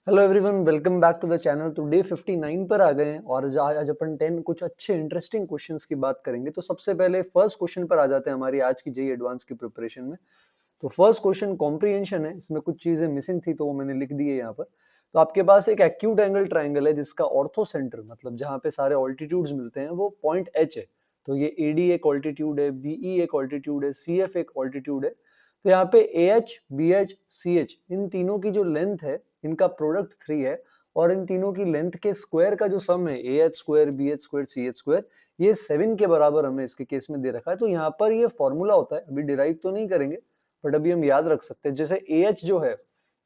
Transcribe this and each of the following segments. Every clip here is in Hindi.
Hello everyone, welcome back to the channel. तो डे 59 पर आ गए हैं और आज अपन 10 कुछ अच्छे इंटरेस्टिंग क्वेश्चंस की बात करेंगे। तो सबसे पहले फर्स्ट क्वेश्चन पर आ जाते हैं हमारी आज की जेई एडवांस की प्रिपरेशन में। तो फर्स्ट क्वेश्चन कॉम्प्रिहेंशन है, इसमें कुछ चीजें मिसिंग थी तो वो मैंने लिख दी है यहाँ पर। तो आपके पास एक एक्यूट एंगल ट्राइंगल है जिसका ऑर्थो सेंटर मतलब जहाँ पे सारे ऑल्टीट्यूड्स मिलते हैं वो पॉइंट एच है। तो ये एडी एक ऑल्टीट्यूड है, बीई एक ऑल्टीट्यूड है, सीएफ एक ऑल्टीट्यूड है। तो यहाँ पे A H, B H, C H इन तीनों की जो लेंथ है इनका प्रोडक्ट 3 है। और इन तीनों की लेंथ के स्क्वायर का जो सम है A H square, B H square, C H square, ये 7 के बराबर हमें इसके केस में दे रखा है। तो यहाँ पर ये फॉर्मूला होता है, अभी डिराइव तो नहीं करेंगे बट अभी हम याद रख सकते हैं। जैसे ए एच जो है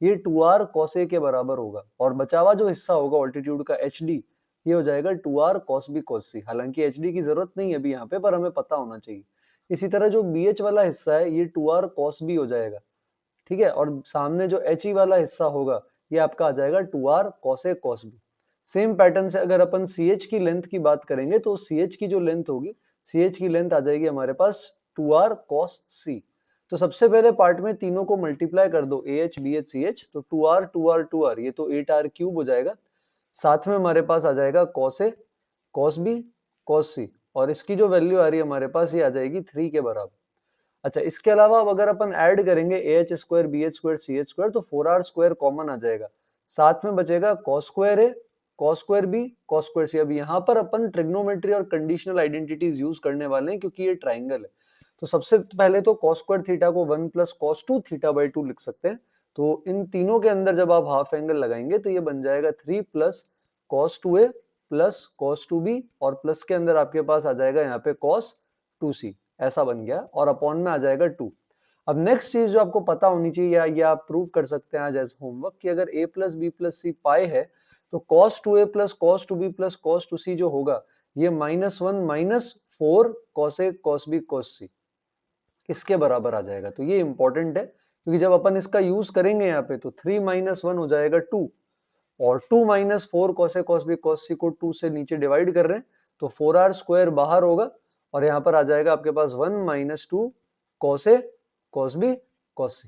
ये 2r cos a के बराबर होगा और बचा हुआ जो हिस्सा होगा ऑल्टीट्यूड का एच डी, ये हो जाएगा 2r cos b cos c। हालांकि एच डी की जरूरत नहीं है अभी यहाँ पे, पर हमें पता होना चाहिए। इसी तरह जो बी एच वाला हिस्सा है ये 2r cos b हो जाएगा, ठीक है। और सामने जो एच ई वाला हिस्सा होगा ये आपका आ जाएगा 2r cos a cos b। Same pattern से अगर अपन सी एच की लेंथ की बात करेंगे तो सी एच की जो लेंथ होगी, सी एच की लेंथ आ जाएगी हमारे पास 2r cos c। तो सबसे पहले पार्ट में तीनों को मल्टीप्लाई कर दो, A H B H C H, तो 2r 2r 2r, ये तो 8r क्यूब हो जाएगा। साथ में हमारे पास आ जाएगा cos a cos b cos c, और इसकी जो वैल्यू आ रही है हमारे पास ये आ जाएगी 3 के बराबर। अच्छा, इसके अलावा अब अगर अपन ऐड करेंगे A H square, B H square, C H square, तो 4r स्क्वायर कॉमन आ जाएगा। साथ में बचेगा cos square A, cos square B, cos square C. अब यहाँ पर अपन ट्रिग्नोमेट्री और कंडीशनल आइडेंटिटीज यूज करने वाले हैं क्योंकि ये ट्राइंगल है। तो सबसे पहले तो कॉस स्क्वायर थीटा को 1 प्लस कॉस 2 थीटा बाई 2 लिख सकते हैं। तो इन तीनों के अंदर जब आप हाफ एंगल लगाएंगे तो ये बन जाएगा 3 plus cos 2a plus cos 2b, और प्लस के अंदर आपके पास आ जाएगा यहाँ पे कॉस 2c। ऐसा बन गया और अपॉन में आ जाएगा 2। अब नेक्स्ट चीज जो आपको पता होनी चाहिए या ये आप प्रूव कर सकते हैं आज एज होमवर्क, कि अगर a प्लस बी प्लस सी पाई है तो cos 2a plus cos 2b plus cos 2c जो होगा ये -1 minus 4 cos a cos b cos c इसके बराबर आ जाएगा। तो ये इंपॉर्टेंट है क्योंकि जब अपन इसका यूज करेंगे यहाँ पे तो 3 माइनस 1 हो जाएगा 2, और 2 minus 4 cos a cos b cos c को 2 से नीचे डिवाइड कर रहे हैं तो 4r स्क्वायर बाहर होगा, और यहाँ पर आ जाएगा आपके पास 1 minus 2 cos a cos b cos c।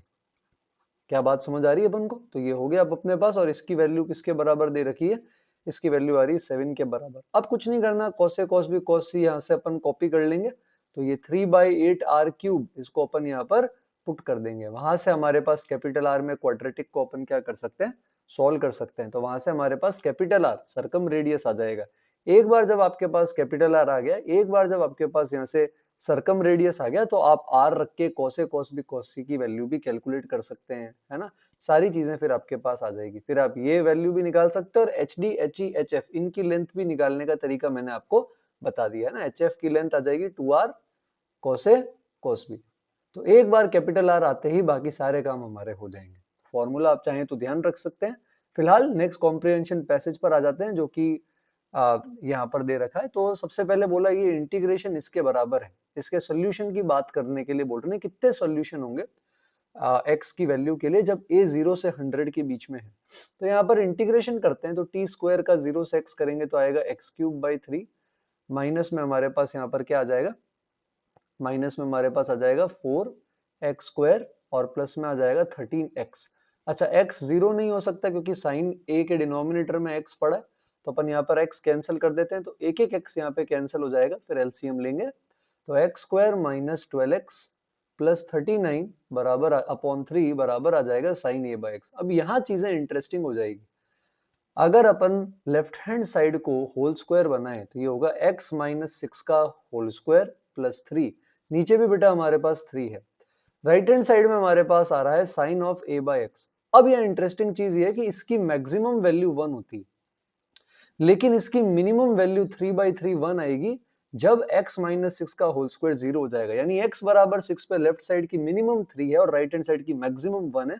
क्या बात समझ आ रही है अपन को? तो ये हो गया अब अपने पास, और इसकी वैल्यू किसके बराबर दे रखी है? इसकी वैल्यू आ रही है 7 के बराबर। अब कुछ नहीं करना, cos a cos b cos c यहाँ से अपन कॉपी कर लेंगे। तो ये 3/8r क्यूब, इसको अपन यहाँ पर पुट कर देंगे। वहां से हमारे पास कैपिटल आर में क्वाड्रेटिक को अपन क्या कर सकते हैं, सॉल्व कर सकते हैं। तो वहां से हमारे पास कैपिटल आर सर्कम रेडियस आ जाएगा। एक बार जब आपके पास कैपिटल आर आ गया, एक बार जब आपके पास यहाँ से सरकम रेडियस आ गया, तो आप आर रख के cos a cos b cos c की वैल्यू भी कैलकुलेट कर सकते हैं, है ना। सारी चीजें फिर आपके पास आ जाएगी। फिर आप ये वैल्यू भी निकाल सकते हैं, और H D, H E, H F इनकी लेंथ भी निकालने का तरीका मैंने आपको बता दिया है ना। एच एफ की लेंथ आ जाएगी 2r cos a cos b। तो एक बार कैपिटल आर आते ही बाकी सारे काम हमारे हो जाएंगे। फॉर्मूला आप चाहें तो ध्यान रख सकते हैं। फिलहाल नेक्स्ट कॉम्प्रिहेंशन पैसेज पर आ जाते हैं जो कि यहाँ पर दे रखा है। तो सबसे पहले बोला ये इंटीग्रेशन इसके बराबर है। इसके सॉल्यूशन की बात करने के लिए बोल रहे हैं कितने सॉल्यूशन होंगे एक्स की वैल्यू के लिए जब a 0 से 100 के बीच में है। तो यहाँ पर इंटीग्रेशन करते हैं तो टी स्क्वायर का 0 से x करेंगे तो आएगा एक्स क्यूब बाई 3, माइनस में हमारे पास यहाँ पर क्या आ जाएगा, माइनस में हमारे पास आ जाएगा 4x स्क्वायर, और प्लस में आ जाएगा 13x। अच्छा, x जीरो नहीं हो सकता क्योंकि साइन a के डिनोमिनेटर में x पड़ा है, तो अपन यहाँ पर x कैंसिल कर देते हैं, तो एक एक x यहाँ पे कैंसिल हो जाएगा। फिर एलसीएम लेंगे तो X square minus 12x plus 39 बराबर अपॉन 3 बराबर आ जाएगा साइन a बाई एक्स। अब यहाँ चीजें इंटरेस्टिंग हो जाएगी। अगर अपन लेफ्ट हैंड साइड को होल स्क्वायर बनाए तो ये होगा x माइनस 6 का होल स्क्वायर प्लस 3, नीचे भी बेटा हमारे पास 3 है। राइट हैंड साइड में हमारे पास आ रहा है sine of a by x. अब यह इंटरेस्टिंग चीज ये है कि इसकी मैक्सिमम वैल्यू 1 होती है, लेकिन इसकी मिनिमम वैल्यू 3/3 1 आएगी जब x माइनस 6 का होल स्क्वायर 0 हो जाएगा। यानी x बराबर 6 पे लेफ्ट साइड की मिनिमम 3 है और राइट हैंड साइड की मैक्सिमम 1 है।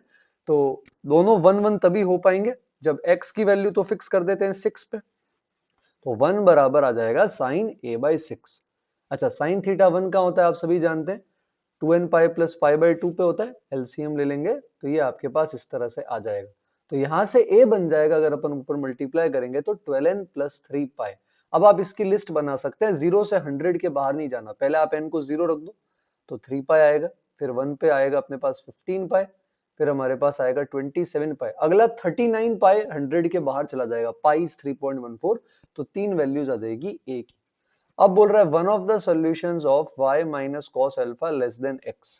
तो दोनों 1 1 तभी हो पाएंगे जब x की वैल्यू तो फिक्स कर देते हैं 6 पे, तो 1 बराबर आ जाएगा साइन a बाई 6। अच्छा, साइन थीटा 1 का होता है आप सभी जानते हैं, 2n pi plus pi by 2 पे होता है। एलसीएम ले लेंगे तो ये आपके पास इस तरह से आ जाएगा। तो यहां से a बन जाएगा, अगर अपन ऊपर मल्टीप्लाई करेंगे तो 12n प्लस 3 पाई। अब आप इसकी लिस्ट बना सकते हैं, 0 से 100 के बाहर नहीं जाना। पहले आप n को 0 रख दो तो 3 पाई आएगा, फिर 1 पे आएगा अपने पास 15 पाई, फिर हमारे पास आएगा 27 पाई, अगला 39 पाई 100 के बाहर चला जाएगा, पाई 3.14, तो 3 वैल्यूज आ जाएगी ए की। अब बोल रहा है one of the solutions of y minus cos alpha less than x,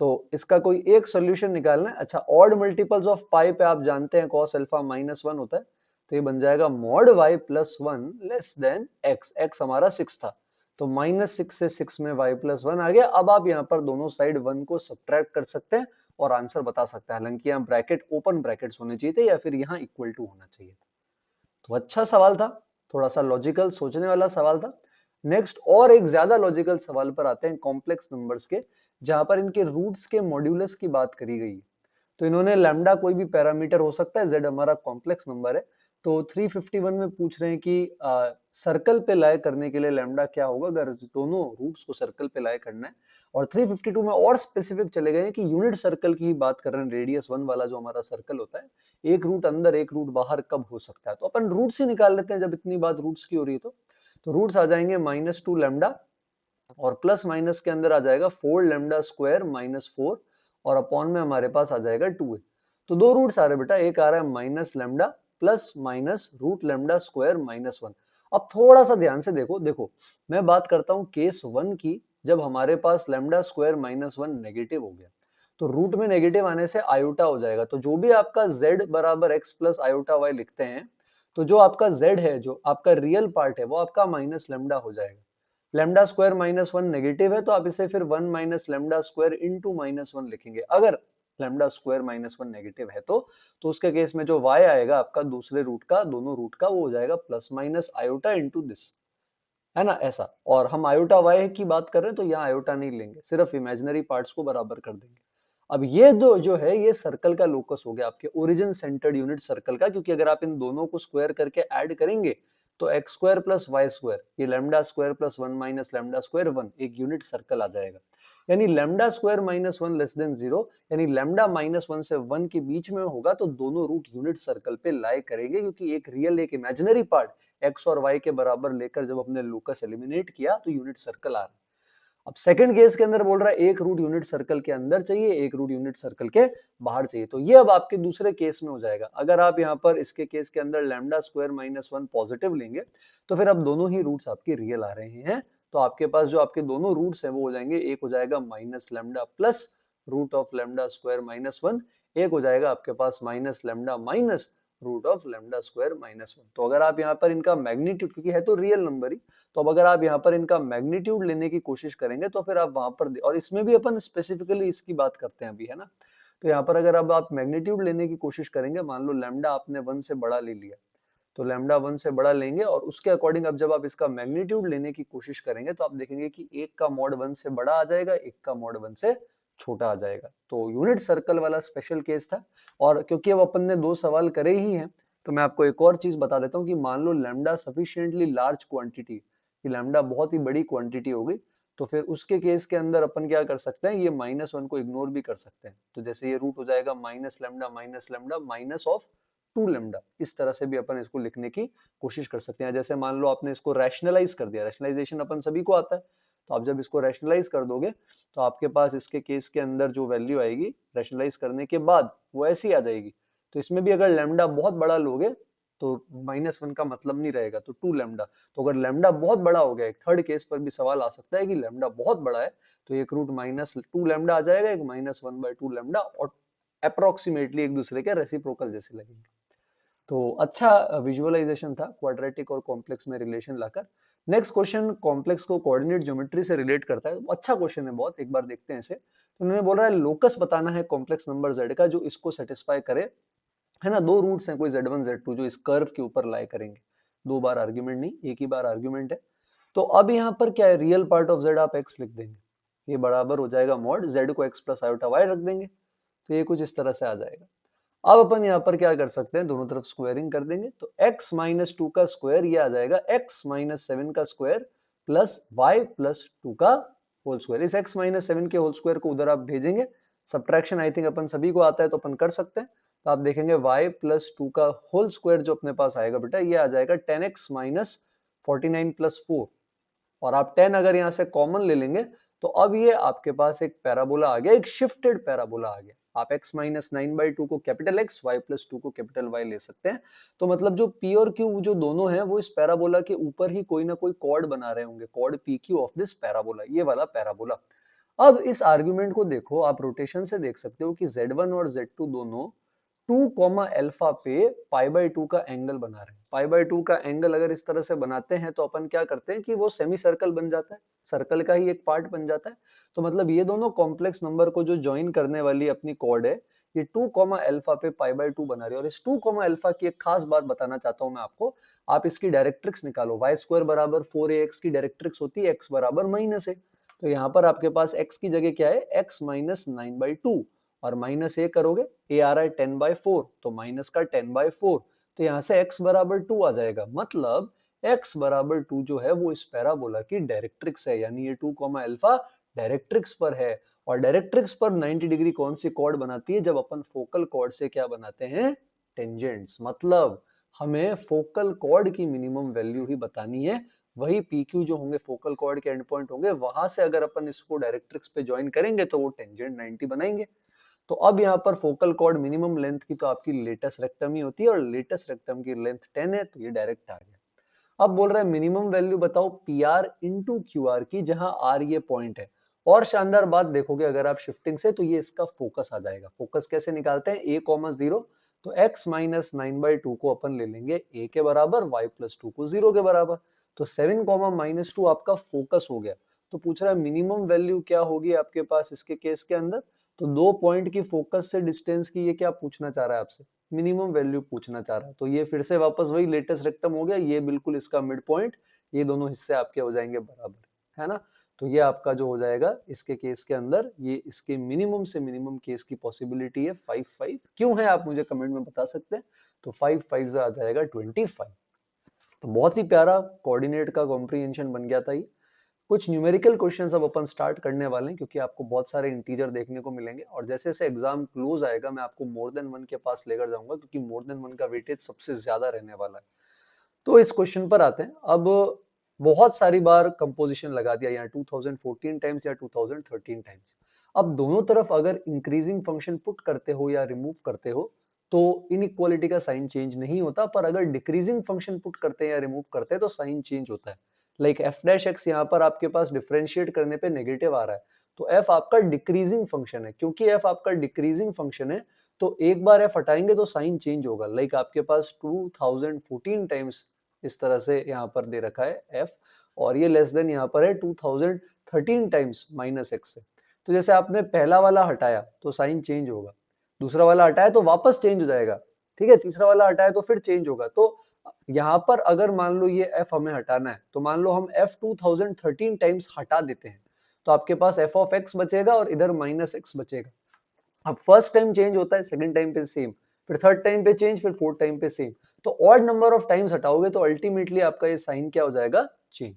तो इसका कोई एक सॉल्यूशन निकालना है। अच्छा, ऑड मल्टीपल्स ऑफ पाई पे आप जानते हैं कॉस अल्फा -1 होता है, तो ये बन जाएगा mod y plus 1 less than x, x हमारा 6 था, तो -6 से 6 में y प्लस 1 आ गया। अब आप यहाँ पर दोनों साइड 1 को सब्ट्रैक्ट कर सकते हैं और आंसर बता सकते हैं, हालांकि यहाँ ब्रैकेट ओपन ब्रैकेट्स होने चाहिए थे या फिर यहाँ इक्वल टू होना चाहिए था। तो अच्छा सवाल था, थोड़ा सा लॉजिकल सोचने वाला सवाल था। नेक्स्ट और एक ज्यादा लॉजिकल सवाल पर आते हैं कॉम्प्लेक्स नंबर्स के, जहां पर इनके रूट्स के मॉड्यूलस की बात करी गई है। तो इन्होंने लैम्डा कोई भी पैरामीटर हो सकता है, z हमारा कॉम्प्लेक्स नंबर है, तो 351 में पूछ रहे हैं कि सर्कल पे लाए करने के लिए लैम्डा क्या होगा अगर दोनों रूट्स को सर्कल पे लाए करना है। और 352 में और स्पेसिफिक चले गए हैं कि यूनिट सर्कल की ही बात कर रहे हैं, रेडियस 1 वाला जो हमारा सर्कल होता है, एक रूट अंदर एक रूट बाहर कब हो सकता है। तो अपन रूट्स ही निकाल लेते हैं, जब इतनी बात रूट्स की हो रही है तो रूट्स आ जाएंगे -2 लैम्डा और प्लस माइनस के अंदर आ जाएगा 4 लैम्डा स्क्वायर -4 और अपॉन में हमारे पास आ जाएगा 2a। तो दो रूट्स आ रहे बेटा, एक आ रहा है minus lambda plus minus root lambda square -1। अब थोड़ा सा ध्यान से देखो, मैं बात करता हूं केस 1 की, जब हमारे पास लैम्डा स्क्वायर -1 नेगेटिव हो गया, तो रूट में नेगेटिव आने से आयोटा हो जाएगा। तो जो भी आपका z बराबर x प्लस आयोटा y लिखते हैं, तो जो आपका z है, जो आपका रियल पार्ट है, वो आपका माइनस लैम्डा हो जाएगा। लैम्डा स्क्वायर -1 नेगेटिव है, तो आप इसे फिर 1 माइनस लैम्डा स्क्वायर इंटू -1 लिखेंगे। अगर लैम्डा स्क्वायर -1 नेगेटिव है तो उसके केस में जो y आएगा आपका दूसरे रूट का, दोनों रूट का, वो हो जाएगा plus minus iota into this, है ना, ऐसा। और हम आयोटा y की बात कर रहे हैं, तो यहाँ आयोटा नहीं लेंगे, सिर्फ इमेजिनरी पार्ट्स को बराबर कर देंगे। अब ये जो है ये सर्कल का लोकस हो गया, आपके ओरिजिन सेंटर्ड यूनिट सर्कल का, क्योंकि अगर आप इन दोनों को स्क्वायर करके ऐड करेंगे तो X square plus Y square, ये lambda square plus 1 minus lambda square 1, एक यूनिट सर्कल आ जाएगा। यानी लैम्डा स्क्वायर -1 लेस देन 0, यानी लैम्डा -1 से 1 के बीच में होगा, तो दोनों रूट यूनिट सर्कल पे लाई करेंगे, क्योंकि एक रियल एक इमेजिनरी पार्ट एक्स और वाई के बराबर लेकर जब हमने लोकस एलिमिनेट किया तो यूनिट सर्कल आ रहा है। अब सेकंड केस के अंदर बोल रहा है एक रूट यूनिट सर्कल के अंदर चाहिए, एक रूट यूनिट सर्कल के बाहर चाहिए। तो ये अब आपके दूसरे केस में हो जाएगा। अगर आप यहाँ पर इसके केस के अंदर लैम्डा स्क्वायर -1 पॉजिटिव लेंगे, तो फिर अब दोनों ही रूट्स आपके रियल आ रहे हैं। तो आपके पास जो आपके दोनों रूट्स हैं वो हो जाएंगे, एक हो जाएगा minus lambda plus root of lambda square -1, एक हो जाएगा आपके पास minus lambda minus root of lambda square -1। तो अगर आप यहाँ पर इनका मैग्नीट्यूड, क्योंकि है तो रियल नंबर ही, तो अब अगर आप यहाँ पर इनका मैग्नीट्यूड लेने की कोशिश करेंगे तो फिर आप वहां पर, और इसमें भी अपन स्पेसिफिकली इसकी बात करते हैं अभी, है ना। तो यहाँ पर अगर अब आप मैग्नीट्यूड लेने की कोशिश करेंगे, मान लो लैम्डा आपने 1 से बड़ा ले लिया, तो लैम्डा 1 से बड़ा लेंगे और उसके अकॉर्डिंग अब जब आप इसका मैग्नीट्यूड लेने की कोशिश करेंगे तो आप देखेंगे कि एक का मॉड 1 से बड़ा आ जाएगा, एक का मॉड 1 से छोटा आ जाएगा। तो यूनिट सर्कल वाला स्पेशल केस था। और क्योंकि अब अपन ने दो सवाल करे ही हैं, तो मैं आपको एक और चीज बता देता हूँ कि मान लो लैम्डा सफिशिएंटली लार्ज क्वांटिटी, कि लैम्डा बहुत ही बड़ी क्वांटिटी हो गई, तो फिर उसके केस के अंदर अपन क्या कर सकते हैं, ये -1 को इग्नोर भी कर सकते हैं। तो जैसे ये रूट हो जाएगा minus lambda minus of 2 lambda, इस तरह से भी अपन इसको लिखने की कोशिश कर सकते हैं। जैसे मान लो आपने इसको रैशनलाइज कर दिया, रैशनलाइजेशन अपन सभी को आता है, तो आप जब इसको रैशनलाइज कर दोगे तो आपके पास इसके केस के अंदर जो वैल्यू आएगी रैशनलाइज करने के बाद वो ऐसी आ जाएगी। तो इसमें भी अगर लैम्डा बहुत बड़ा लोगे तो -1 का मतलब नहीं रहेगा, तो 2 लैम्डा। तो अगर लैम्डा बहुत बड़ा हो गया, एक थर्ड केस पर भी सवाल आ सकता है कि लैम्डा बहुत बड़ा है, तो एक रूट -2 लैम्डा आ जाएगा, एक -1/2 लैम्डा, और अप्रोक्सीमेटली एक दूसरे के रेसिप्रोकल जैसे लगेंगे। तो अच्छा विजुअलाइजेशन था क्वाड्रेटिक और कॉम्प्लेक्स में रिलेशन लाकर। नेक्स्ट क्वेश्चन कॉम्प्लेक्स को कोऑर्डिनेट ज्योमेट्री से रिलेट करता है, अच्छा क्वेश्चन है बहुत, एक बार देखते हैं इसे। तो उन्होंने बोला है लोकस बताना है कॉम्प्लेक्स नंबर z का जो इसको सेटिस्फाई करे, है ना। दो रूट्स हैं, कोई z1 z2, जो इस कर्व के ऊपर लाई करेंगे। दो बार आर्ग्यूमेंट नहीं, एक ही बार आर्ग्यूमेंट है। तो अब यहाँ पर क्या है, रियल पार्ट ऑफ z आप x लिख देंगे, ये बराबर हो जाएगा मॉड z को x प्लस आयोटा y रख देंगे, तो ये कुछ इस तरह से आ जाएगा। अब अपन यहाँ पर क्या कर सकते हैं, दोनों तरफ स्क्वायरिंग कर देंगे, तो x -2 का स्क्वायर ये आ जाएगा x -7 का स्क्वायर प्लस y प्लस 2 का होल स्क्वायर। इस x -7 के होल स्क्वायर को उधर आप भेजेंगे, सब्ट्रैक्शन आई थिंक अपन सभी को आता है तो अपन कर सकते हैं। तो आप देखेंगे y प्लस 2 का होल स्क्वायर जो अपने पास आएगा बेटा, ये आ जाएगा 10x माइनस 49 प्लस 4, और आप 10 अगर यहाँ से कॉमन ले लेंगे तो अब ये आपके पास एक पैराबोला आ गया, एक शिफ्टेड पैराबोला आ गया। आप x माइनस 9/2 को कैपिटल X, y प्लस 2 को कैपिटल Y ले सकते हैं। तो मतलब जो P और Q जो दोनों हैं वो इस पैराबोला के ऊपर ही कोई ना कोई कॉर्ड बना रहे होंगे, chord PQ of this parabola, ये वाला पैराबोला। अब इस आर्गुमेंट को देखो, आप रोटेशन से देख सकते हो कि Z1 और Z2 दोनों 2 कॉमा अल्फा पे π/2 का एंगल बना रहे हैं। π/2 का एंगल अगर इस तरह से बनाते हैं तो अपन क्या करते हैं कि वो सेमी सर्कल बन जाता है, सर्कल का ही एक पार्ट बन जाता है। तो मतलब ये दोनों कॉम्प्लेक्स नंबर को जो ज्वाइन करने वाली अपनी कॉर्ड है, ये 2 कॉमा अल्फा पे π/2 बना रही है। और इस 2 कॉमा अल्फा की एक खास बात बताना चाहता हूं मैं आपको। आप इसकी डायरेक्ट्रिक्स निकालो, y स्क्वायर बराबर 4ax की डायरेक्ट्रिक्स होती है x बराबर -a। तो यहाँ पर आपके पास x की जगह क्या है, x माइनस 9/2 और माइनस a करोगे, a आ रहा है 10/4 तो माइनस का 10/4, तो यहाँ से x बराबर 2 आ जाएगा। मतलब x बराबर 2 जो है वो इस पैराबोला की डायरेक्ट्रिक्स है, यानी ये 2 कॉमा अल्फा डायरेक्ट्रिक्स पर है। और डायरेक्ट्रिक्स पर 90 डिग्री कौन सी कॉर्ड बनाती है, जब अपन फोकल कॉर्ड से क्या बनाते हैं, टेंजेंट्स। मतलब हमें फोकल कॉर्ड की मिनिमम वैल्यू ही बतानी है, वही PQ जो होंगे फोकल कॉर्ड के एंड पॉइंट होंगे, वहां से अगर अपन इसको डायरेक्ट्रिक्स पे ज्वाइन करेंगे तो वो टेंजेंट 90 बनाएंगे। तो अब यहाँ पर फोकल कॉर्ड मिनिमम लेंथ की तो आपकी लेटस रेक्टम ही होती है, और लेटस रेक्टम की लेंथ 10 है, तो ये डायरेक्ट आ गया। अब बोल रहा है मिनिमम वैल्यू बताओ PR इंटू QR की, जहां R ये पॉइंट है। और शानदार बात देखोगे अगर आप शिफ्टिंग से, तो ये इसका फोकस आ जाएगा। फोकस कैसे निकालते हैं, a,0, तो x माइनस 9/2 को अपन ले लेंगे a के बराबर, y प्लस 2 को 0 के बराबर। तो 7, -2 आपका फोकस हो गया। तो पूछ रहा है मिनिमम वैल्यू क्या होगी आपके पास इसके केस के अंदर। तो 2 पॉइंट की फोकस से डिस्टेंस की ये क्या पूछना चाह रहा है आपसे, मिनिमम वैल्यू पूछना चाह रहा है। तो ये फिर से वापस वही लेटेस्ट रेक्टम हो गया, ये बिल्कुल इसका मिड पॉइंट, ये दोनों हिस्से आपके हो जाएंगे बराबर, है ना। तो ये आपका जो हो जाएगा इसके केस के अंदर, ये इसके मिनिमम से मिनिमम केस की पॉसिबिलिटी है 5 क्यों है आप मुझे कमेंट में बता सकते हैं। तो 5 आ जाएगा 25। तो बहुत ही प्यारा कोऑर्डिनेट का कॉम्प्रिहेंशन बन गया था ये। कुछ न्यूमेरिकल क्वेश्चंस अब अपन स्टार्ट करने वाले हैं, क्योंकि आपको बहुत सारे इंटीजर देखने को मिलेंगे, और जैसे जैसे एग्जाम क्लोज आएगा मैं आपको मोर देन 1 के पास लेकर जाऊंगा, क्योंकि मोर देन 1 का वेटेज सबसे ज्यादा रहने वाला है। तो इस क्वेश्चन पर आते हैं। अब बहुत सारी बार कंपोजिशन लगा दिया, यहाँ 2014 टाइम्स या 2013 टाइम्स। अब दोनों तरफ अगर इंक्रीजिंग फंक्शन पुट करते हो या रिमूव करते हो तो इनइक्वालिटी का साइन चेंज नहीं होता, पर अगर डिक्रीजिंग फंक्शन पुट करते हैं या रिमूव करते हैं तो साइन चेंज होता है। लाइक एफ डैश एक्स यहाँ पर आपके पास डिफरेंशिएट करने पे नेगेटिव आ रहा है, तो एफ आपका डिक्रीजिंग फंक्शन है। क्योंकि एफ आपका डिक्रीजिंग फंक्शन है तो एक बार एफ हटाएंगे तो साइन चेंज होगा। लाइक आपके पास 2014 टाइम्स इस तरह से यहाँ पर दे रखा है एफ, और ये लेस देन यहाँ पर है 2013 टाइम्स माइनस एक्स से। तो जैसे आपने पहला वाला हटाया तो साइन चेंज होगा, दूसरा वाला हटाया तो वापस चेंज हो जाएगा, ठीक है, तीसरा वाला हटाया तो फिर चेंज होगा। तो यहाँ पर अगर मान लो ये एफ हमें हटाना है, तो मान लो हम एफ 2013 टाइम्स हटा देते हैं, तो आपके पास एफ ऑफ एक्स बचेगा और इधर माइनस एक्स बचेगा। अब फर्स्ट टाइम चेंज होता है, सेकंड टाइम पे सेम, फिर थर्ड टाइम पे चेंज, फिर फोर्थ टाइम पे सेम। तो ऑड नंबर ऑफ टाइम्स हटाओगे तो अल्टीमेटली आपका ये साइन क्या हो जाएगा, चेंज।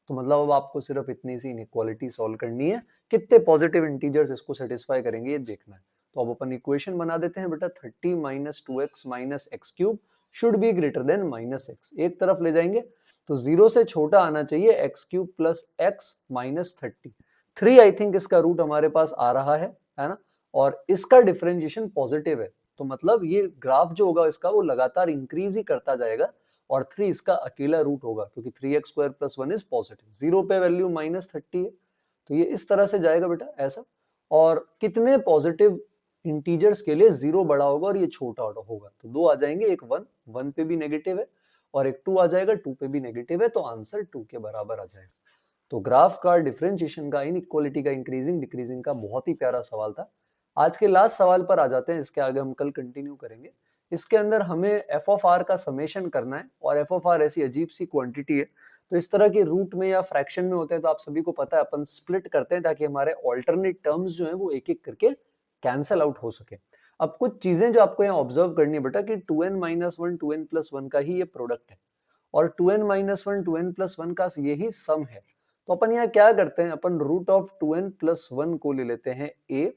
तो मतलब अब आपको सिर्फ इतनी सी इनइक्वालिटी सॉल्व करनी है, कितने पॉजिटिव इंटीजर्स इसको सेटिस्फाई करेंगे ये देखना है। तो अब अपन इक्वेशन बना देते हैं बेटा, 30 minus 2x minus x cube should be greater than minus x. एक तरफ ले जाएंगे तो 0 से छोटा आना चाहिए x cube plus x minus 30। 3 I think इसका रूट हमारे पास आ रहा है ना, और इसका डिफरेंशिएशन पॉजिटिव है। तो मतलब ये ग्राफ जो होगा इसका वो लगातार इंक्रीज ही करता जाएगा, और 3 इसका अकेला रूट होगा, क्योंकि 3x square plus 1 is positive. 0 पे वैल्यू -30 है, तो ये इस तरह से जाएगा बेटा ऐसा। और कितने पॉजिटिव इंटीजर्स के लिए 0 बड़ा होगा और ये छोटा होगा, तो 2 आ जाएंगे, एक 1, 1 पे भी नेगेटिव है, और एक 2 आ जाएगा, 2 पे भी नेगेटिव है, तो आंसर 2 के बराबर आ जाएगा। तो ग्राफ का, डिफरेंशिएशन का, इनइक्वालिटी का, इंक्रीजिंग डिक्रीजिंग का बहुत ही प्यारा सवाल था। आज के लास्ट सवाल पर आ जाते हैं, इसके आगे हम कल कंटिन्यू करेंगे। इसके अंदर हमें एफ ऑफ आर का समेशन करना है, और एफ ऑफ आर ऐसी अजीब सी क्वांटिटी है, तो इस तरह के रूट में या फ्रैक्शन में होते हैं तो आप सभी को पता है अपन स्प्लिट करते हैं ताकि हमारे ऑल्टरनेट टर्म्स जो है वो एक एक करके कैंसल आउट हो सके। अब कुछ चीजें जो आपको यहाँ ऑब्जर्व करनी है बेटा, कि 2n-1 2n+1 का ही ये प्रोडक्ट है, और 2n-1 2n+1 का यही सम है। तो अपन यहाँ क्या करते हैं, अपन रूट ऑफ 2n+1 को ले लेते हैं a,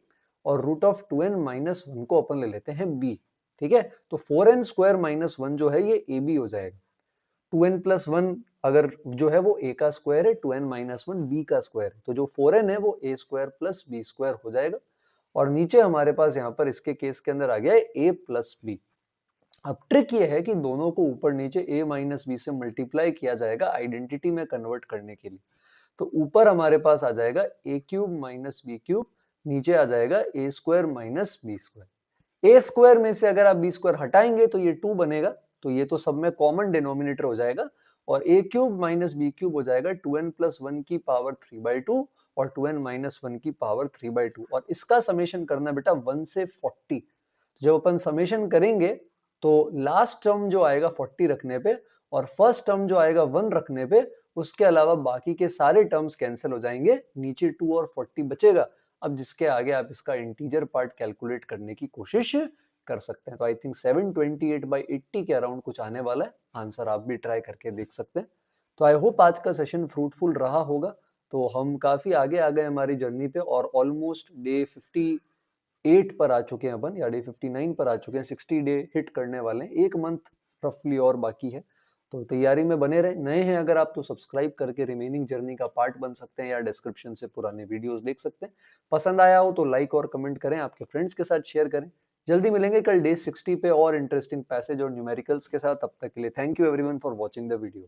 और रूट ऑफ 2n-1 को अपन ले लेते हैं b। ठीक है, तो 4n² - 1 जो है ये ab हो जाएगा। 2n+1 अगर जो है वो a का स्क्वायर है, 2n-1 b का स्क्वायर है, तो जो 4n है वो a² + b² हो जाएगा। और नीचे हमारे पास यहाँ पर इसके केस के अंदर आ गया है a प्लस बी। अब ट्रिक ये है कि दोनों को ऊपर नीचे a माइनस बी से मल्टीप्लाई किया जाएगा आइडेंटिटी में कन्वर्ट करने के लिए। तो ऊपर हमारे पास आ जाएगा a cube minus B cube, नीचे आ जाएगा a square minus B square. a square में से अगर आप बी स्क्वायर हटाएंगे तो ये 2 बनेगा, तो ये तो सब में कॉमन डिनोमिनेटर हो जाएगा और a cube minus B cube हो जाएगा 2n प्लस 1 की पावर 3/2 और 2n माइनस 1 की पावर 3/2 और इसका समेशन करना बेटा 1 से 40। जब अपन समेशन करेंगे तो लास्ट टर्म जो आएगा 40 रखने पे और फर्स्ट टर्म जो आएगा 1 रखने पे, उसके अलावा बाकी के सारे टर्म्स कैंसिल हो जाएंगे, नीचे 2 और 40 बचेगा। अब जिसके आगे आप इसका इंटीजर पार्ट कैलकुलेट करने की कोशिश कर सकते हैं। तो आई थिंक 728/80 के अराउंड कुछ आने वाला है आंसर, आप भी ट्राई करके देख सकते हैं। तो आई होप आज का सेशन फ्रूटफुल रहा होगा। तो हम काफी आगे आ गए हमारी जर्नी पे और ऑलमोस्ट डे 58 पर आ चुके हैं अपन, या डे 59 पर आ चुके हैं। 60 डे हिट करने वाले हैं, एक मंथ रफली और बाकी है। तो तैयारी में बने रहे। नए हैं अगर आप तो सब्सक्राइब करके रिमेनिंग जर्नी का पार्ट बन सकते हैं या डिस्क्रिप्शन से पुराने वीडियोस देख सकते हैं। पसंद आया हो तो लाइक और कमेंट करें, आपके फ्रेंड्स के साथ शेयर करें। जल्दी मिलेंगे कल डे 60 पे और इंटरेस्टिंग पैसेज और न्यूमेरिकल्स के साथ। तब तक के लिए thank you everyone for watching the video.